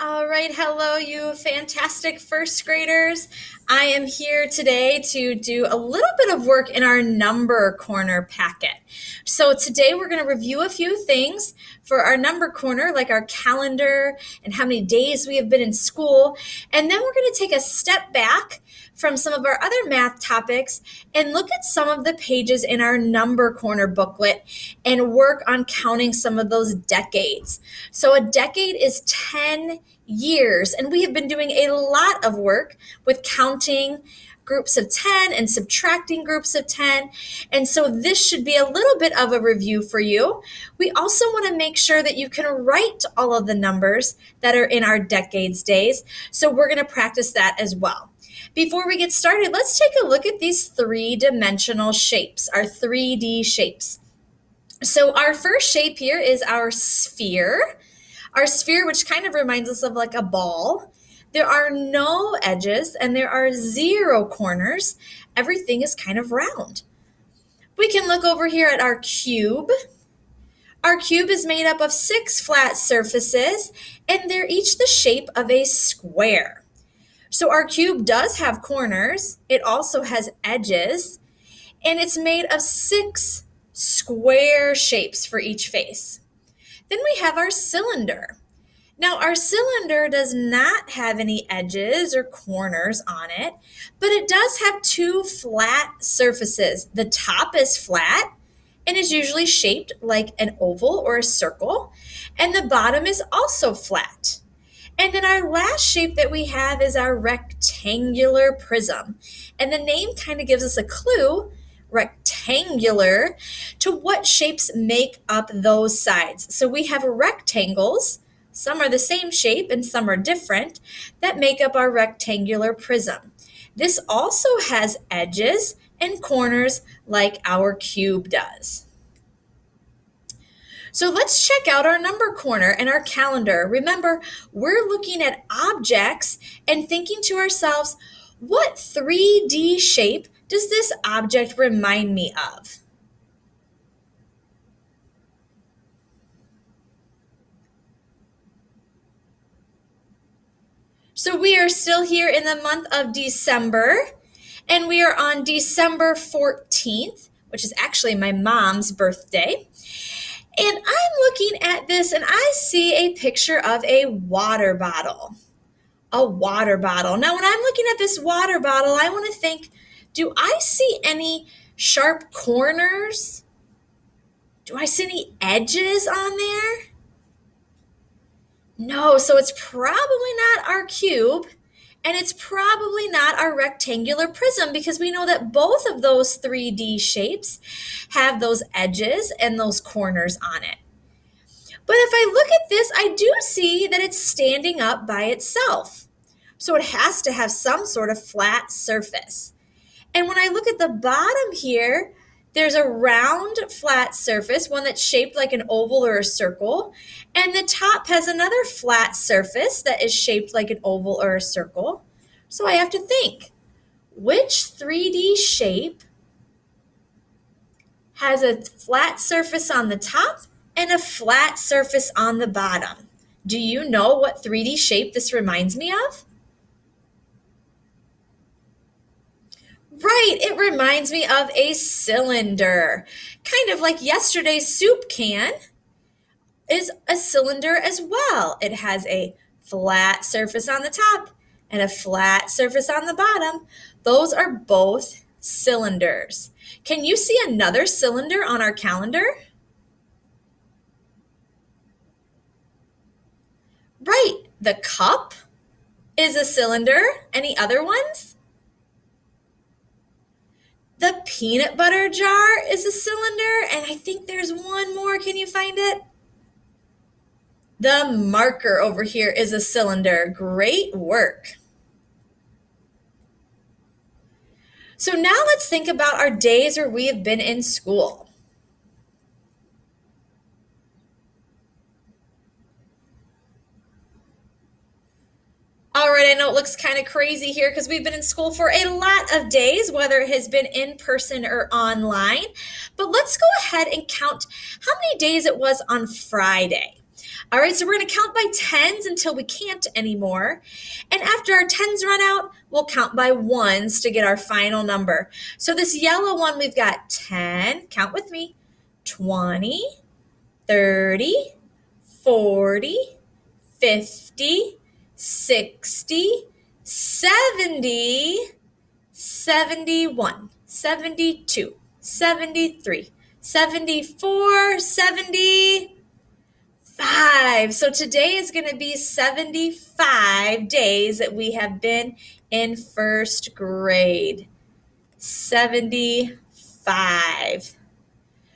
All right, hello, you fantastic first graders. I am here today to do a little bit of work in our number corner packet. So today we're going to review a few things for our number corner, like our calendar and how many days we have been in school. And then we're going to take a step back from some of our other math topics and look at some of the pages in our number corner booklet and work on counting some of those decades. So a decade is 10 years, and we have been doing a lot of work with counting groups of 10 and subtracting groups of 10. And so this should be a little bit of a review for you. We also want to make sure that you can write all of the numbers that are in our decades days. So we're going to practice that as well. Before we get started, let's take a look at these three-dimensional shapes, our 3D shapes. So our first shape here is our sphere. Our sphere, which kind of reminds us of like a ball. There are no edges and there are 0 corners. Everything is kind of round. We can look over here at our cube. Our cube is made up of 6 flat surfaces, and they're each the shape of a square. So our cube does have corners. It also has edges, and it's made of 6 square shapes for each face. Then we have our cylinder. Now, our cylinder does not have any edges or corners on it, but it does have 2 flat surfaces. The top is flat and is usually shaped like an oval or a circle, and the bottom is also flat. And then our last shape that we have is our rectangular prism. And the name kind of gives us a clue, rectangular, to what shapes make up those sides. So we have rectangles, some are the same shape and some are different, that make up our rectangular prism. This also has edges and corners like our cube does. So let's check out our number corner and our calendar. Remember, we're looking at objects and thinking to ourselves, what 3D shape does this object remind me of? So we are still here in the month of December, and we are on December 14th, which is actually my mom's birthday. And I'm looking at this and I see a picture of a water bottle. A water bottle. Now, when I'm looking at this water bottle, I want to think, do I see any sharp corners? Do I see any edges on there? No, so it's probably not our cube, and it's probably not our rectangular prism, because we know that both of those 3D shapes have those edges and those corners on it. But if I look at this, I do see that it's standing up by itself. So it has to have some sort of flat surface. And when I look at the bottom here, there's a round flat surface, one that's shaped like an oval or a circle. And the top has another flat surface that is shaped like an oval or a circle. So I have to think, which 3D shape has a flat surface on the top and a flat surface on the bottom? Do you know what 3D shape this reminds me of? Right, it reminds me of a cylinder. Kind of like yesterday's soup can is a cylinder as well. It has a flat surface on the top and a flat surface on the bottom. Those are both cylinders. Can you see another cylinder on our calendar? Right, the cup is a cylinder. Any other ones? The peanut butter jar is a cylinder, and I think there's one more. Can you find it? The marker over here is a cylinder. Great work. So now let's think about our days where we have been in school. All right, I know it looks kind of crazy here because we've been in school for a lot of days, whether it has been in person or online. But let's go ahead and count how many days it was on Friday. All right, so we're going to count by tens until we can't anymore. And after our tens run out, we'll count by ones to get our final number. So this yellow one, we've got 10, count with me, 20, 30, 40, 50, 60, 70, 71, 72, 73, 74, 75. So today is going to be 75 days that we have been in first grade. 75.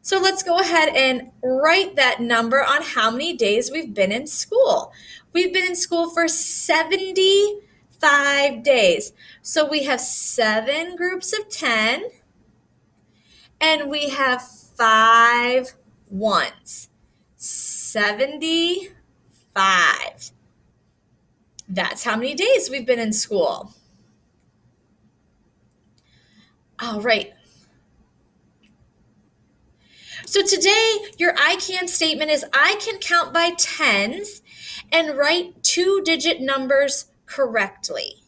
So let's go ahead and write that number on how many days we've been in school. We've been in school for 75 days. So we have 7 groups of 10, and we have 5 ones. 75. That's how many days we've been in school. All right. So today, your I can statement is I can count by tens and write 2-digit numbers correctly.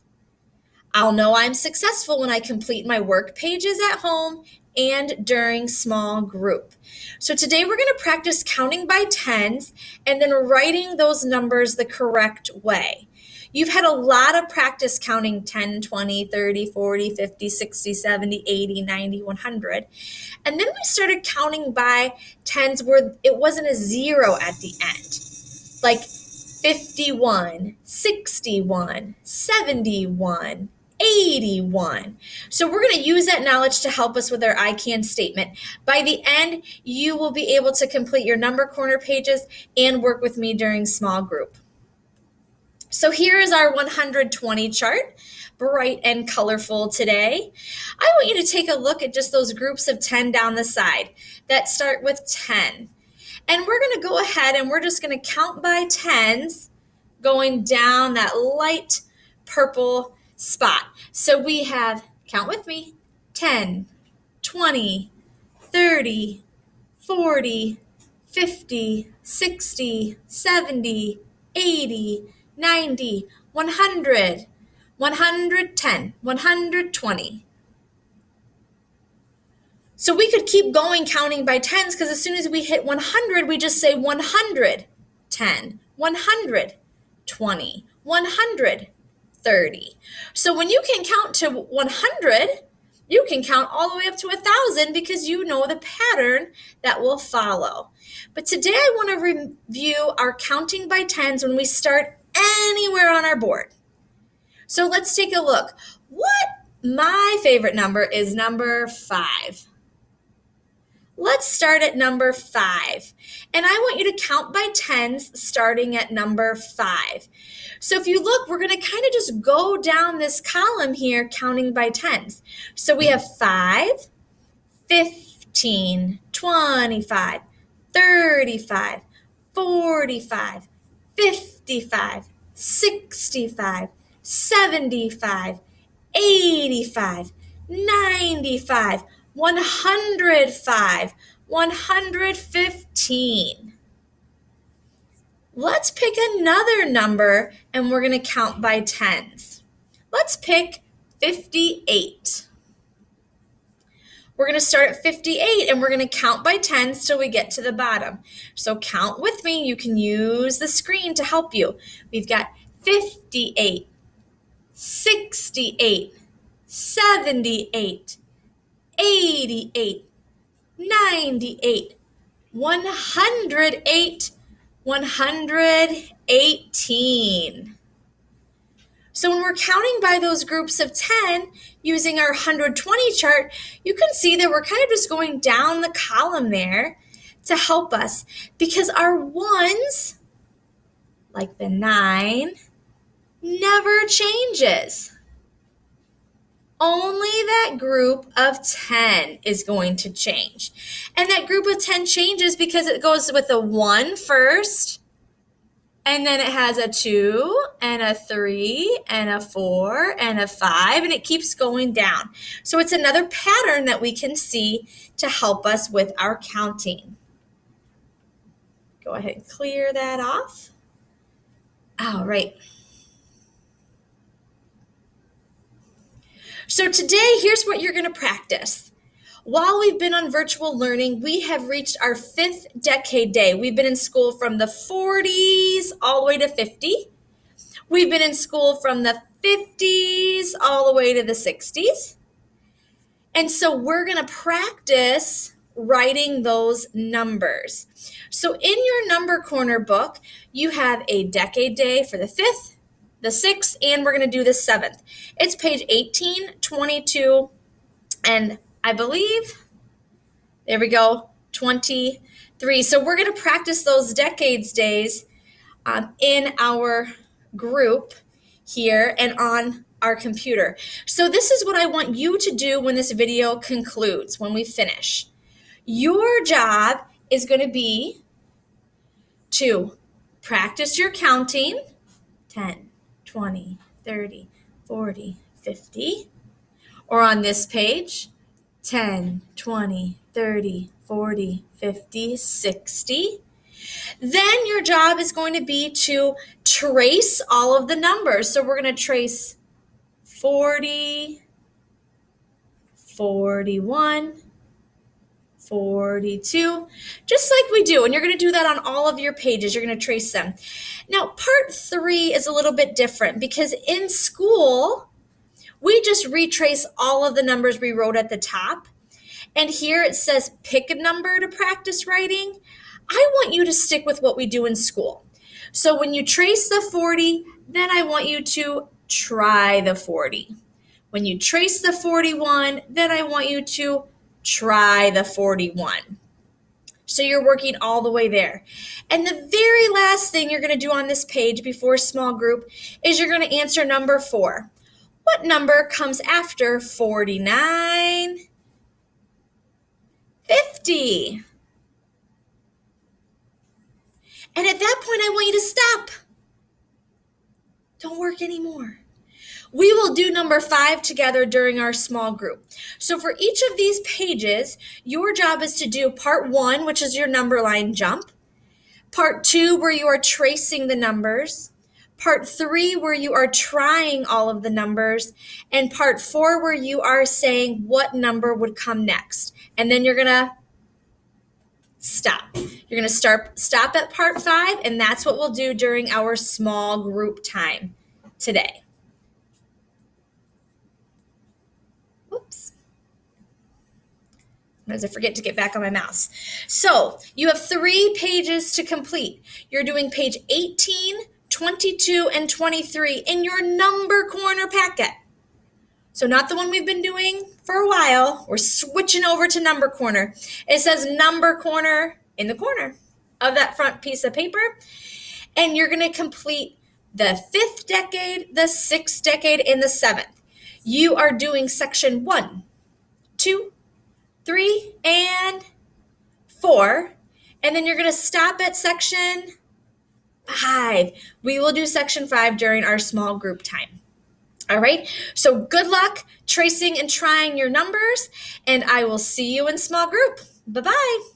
I'll know I'm successful when I complete my work pages at home and during small group. So today we're going to practice counting by tens and then writing those numbers the correct way. You've had a lot of practice counting 10, 20, 30, 40, 50, 60, 70, 80, 90, 100. And then we started counting by tens where it wasn't a zero at the end, like 51, 61, 71, 81. So we're going to use that knowledge to help us with our I can statement. By the end, you will be able to complete your number corner pages and work with me during small group. So here is our 120 chart, bright and colorful today. I want you to take a look at just those groups of 10 down the side that start with 10. And we're going to go ahead and we're just going to count by tens going down that light purple spot. So we have, count with me, 10, 20, 30, 40, 50, 60, 70, 80, 90, 100, 110, 120. So we could keep going counting by tens because as soon as we hit 100, we just say 110, 120, 130. So when you can count to 100, you can count all the way up to 1,000 because you know the pattern that will follow. But today I want to review our counting by tens when we start anywhere on our board. So let's take a look. My favorite number is number 5. Let's start at number 5. And I want you to count by tens starting at number 5. So if you look, we're going to kind of just go down this column here counting by tens. So we have 5, 15, 25, 35, 45, 55, 65, 75, 85, 95, 105, 115. Let's pick another number and we're going to count by tens. Let's pick 58. We're going to start at 58 and we're going to count by tens till we get to the bottom. So count with me. You can use the screen to help you. We've got 58, 68, 78, 88, 98, 108, 118. So when we're counting by those groups of 10 using our 120 chart, you can see that we're kind of just going down the column there to help us because our ones, like the 9, never changes. Only that group of 10 is going to change. And that group of 10 changes because it goes with a 1 first, and then it has a 2 and a 3 and a 4 and a 5, and it keeps going down. So it's another pattern that we can see to help us with our counting. Go ahead and clear that off. All right. So today, here's what you're going to practice. While we've been on virtual learning, we have reached our 5th decade day. We've been in school from the 40s all the way to 50. We've been in school from the 50s all the way to the 60s. And so we're going to practice writing those numbers. So in your number corner book, you have a decade day for the 5th, the 6th, and we're going to do the 7th. It's page 18, 22, and I believe, there we go, 23. So we're going to practice those decades days in our group here and on our computer. So this is what I want you to do when this video concludes, when we finish. Your job is going to be to practice your counting, 10, 20, 30, 40, 50, or on this page, 10, 20, 30, 40, 50, 60. Then your job is going to be to trace all of the numbers. So we're going to trace 40, 41, 42, just like we do. And you're going to do that on all of your pages. You're going to trace them. Now, part 3 is a little bit different because in school, we just retrace all of the numbers we wrote at the top. And here it says pick a number to practice writing. I want you to stick with what we do in school. So when you trace the 40, then I want you to try the 40. When you trace the 41, then I want you to try the 41. So you're working all the way there. And the very last thing you're going to do on this page before small group is you're going to answer number 4. What number comes after 49? 50. And at that point, I want you to stop. Don't work anymore. We will do number 5 together during our small group. So for each of these pages, your job is to do part 1, which is your number line jump. Part 2, where you are tracing the numbers. Part 3, where you are trying all of the numbers. And part 4, where you are saying what number would come next. And then you're going to stop. You're going to stop at part 5, and that's what we'll do during our small group time today. Whoops. As I forget to get back on my mouse. So you have 3 pages to complete. You're doing page 18, 22, and 23 in your number corner packet. So not the one we've been doing for a while. We're switching over to number corner. It says number corner in the corner of that front piece of paper. And you're going to complete the 5th decade, the 6th decade, and the 7th. You are doing section 1, 2, 3, and 4. And then you're going to stop at section 5. We will do section 5 during our small group time. All right, so good luck tracing and trying your numbers, and I will see you in small group. Bye-bye.